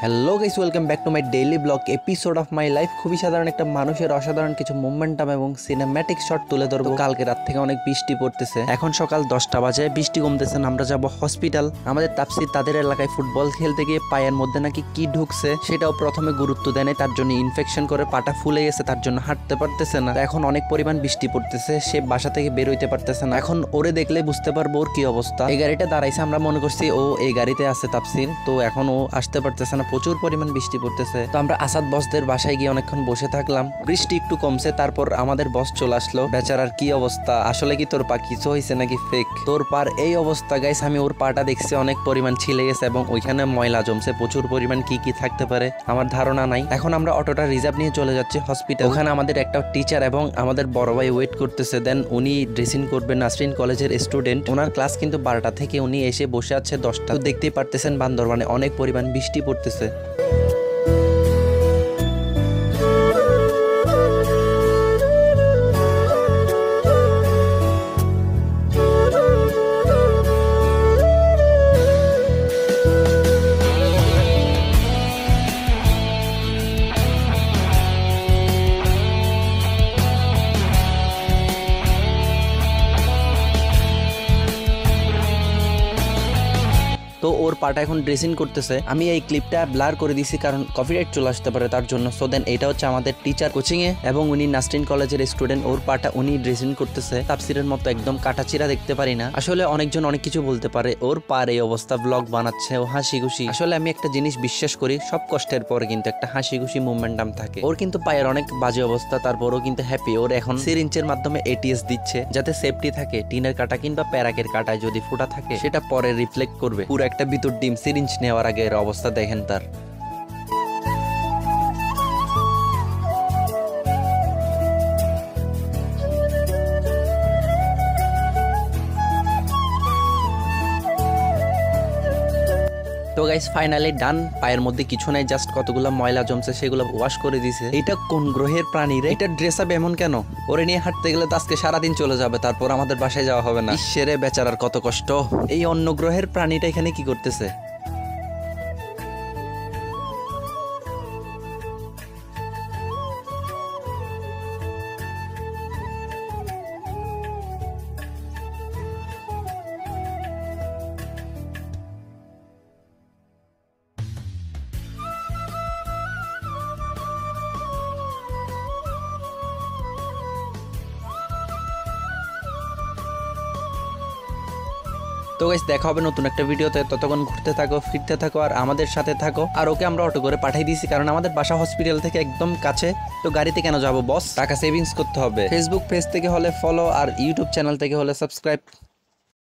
Hello guys, welcome back to my daily blog episode of my life. খুবই সাধারণ একটা মানুষের অসাধারণ কিছু মোমেন্টাম এবং সিনেম্যাটিক শট তুলে ধরবো। কালকে রাত থেকে অনেক বৃষ্টি পড়তেছে, এখন সকাল 10টা বাজে, বৃষ্টি কমতেছে না, আমরা যাবো হসপিটাল। আমাদের তাপসির তাদের এলাকায় ফুটবল খেলতে গিয়ে পায়ের মধ্যে নাকি কি ঢুকছে সেটাও প্রথমে গুরুত্ব দেয় নাই, তার জন্য ইনফেকশন করে পাটা ফুলে গেছে, তার জন্য হাঁটতে পারতেছে না। এখন অনেক পরিমাণ বৃষ্টি পড়তেছে, সে বাসা থেকে বের হইতে পারতেছে না। এখন ওরে দেখলে বুঝতে পারবো ওর কি অবস্থা। এই গাড়িটা দাঁড়াইছে, আমরা মনে করছি ও এই গাড়িতে আছে তাপসির, তো এখন ও আসতে পারতেছে না, প্রচুর পরিমাণ বৃষ্টি পড়তেছে। তো আমরা আসাদ বসদের বাসায় গিয়ে অনেকক্ষণ বসে থাকলাম, বৃষ্টি একটু কমছে, তারপর আমাদের বস চলে আসলো। বেচারার কি অবস্থা, আসলে কি তোর পা কিছু হয়েছে নাকি ফেক? তোর পার এই অবস্থা গাইস, আমি ওর পাটা দেখছি অনেক পরিমাণ ছিলে গেছে এবং ওইখানে ময়লা জমছে প্রচুর পরিমাণ, কি কি থাকতে পারে আমার ধারণা নাই। এখন আমরা অটোটা রিজার্ভ নিয়ে চলে যাচ্ছি হসপিটাল। ওখানে আমাদের একটা টিচার এবং আমাদের বড় ভাই ওয়েট করতেছে, দেন উনি ড্রেসিং করবেন। নাসরিন কলেজের স্টুডেন্ট, ওনার ক্লাস কিন্তু 12টা থেকে, উনি এসে বসে আছে 10টা। তো দেখতেই পারতেছেন বান্দরবানে অনেক পরিমাণ বৃষ্টি পড়তেছে। তো ওর পাটা এখন ড্রেসিং করতেছে। আমি এই ক্লিপটা ব্লার করে দিছি কারণ কপিরাইট চলে আসতে পারে তার জন্য। সো দেন এটা হচ্ছে আমাদের টিচার কোচিং এ এবং উনি নাসরিন কলেজের স্টুডেন্ট, ওর পাটা উনি ড্রেসিং করতেছে। তাফসিরের মতো একদম কাটাচিরা দেখতে পারি না। আসলে অনেকজন অনেক কিছু বলতে পারে, ওর পার এই অবস্থা, ব্লগ বানাচ্ছে, ও হাসি খুশি। আসলে আমি একটা জিনিস বিশ্বাস করি, সব কষ্টের পরে কিন্তু একটা হাসি খুশি মোমেন্টাম থাকে। ওর কিন্তু পায়ের অনেক বাজে অবস্থা, তারপরও কিন্তু হ্যাপি। ওর এখন সিরিঞ্জের মাধ্যমে এটিএস দিচ্ছে যাতে সেফটি থাকে। টিনের কাটা কিংবা প্যারাকের কাটায় যদি ফুটা থাকে সেটা পরে রিফ্লেক্ট করবে। পুরো একটা ভিতর ডিম সিরিঞ্জ নেওয়ার আগে এর অবস্থা দেখেন তার। তো গাইস ফাইনালি ডান, পায়ের মধ্যে কিছু নাই, জাস্ট কতগুলো ময়লা জমছে সেগুলো ওয়াশ করে দিছে। এটা কোন গ্রহের প্রাণী রে? এটা ড্রেস আপ এমন কেন? ওরে নিয়ে হাঁটতে গেলে তো আজকে সারাদিন চলে যাবে, তারপর আমাদের বাসায় যাওয়া হবে না। ঈশ্বরে বেচারার কত কষ্ট। এই অন্য গ্রহের প্রাণীটা এখানে কি করতেছে? তো গাইস দেখা হবে নতুন একটা ভিডিওতে, ততক্ষণ ঘুরতে থাকো, ফিরতে থাকো আর আমাদের সাথে থাকো। আর ওকে আমরা অটো করে পাঠিয়ে দিয়েছি কারণ আমাদের বাসা হসপিটাল থেকে একদম কাছে। তো গাড়িতে কেন যাবো বস, টাকা সেভিংস করতে হবে। ফেসবুক পেজ থেকে হলে ফলো আর ইউটিউব চ্যানেল থেকে হলে সাবস্ক্রাইব।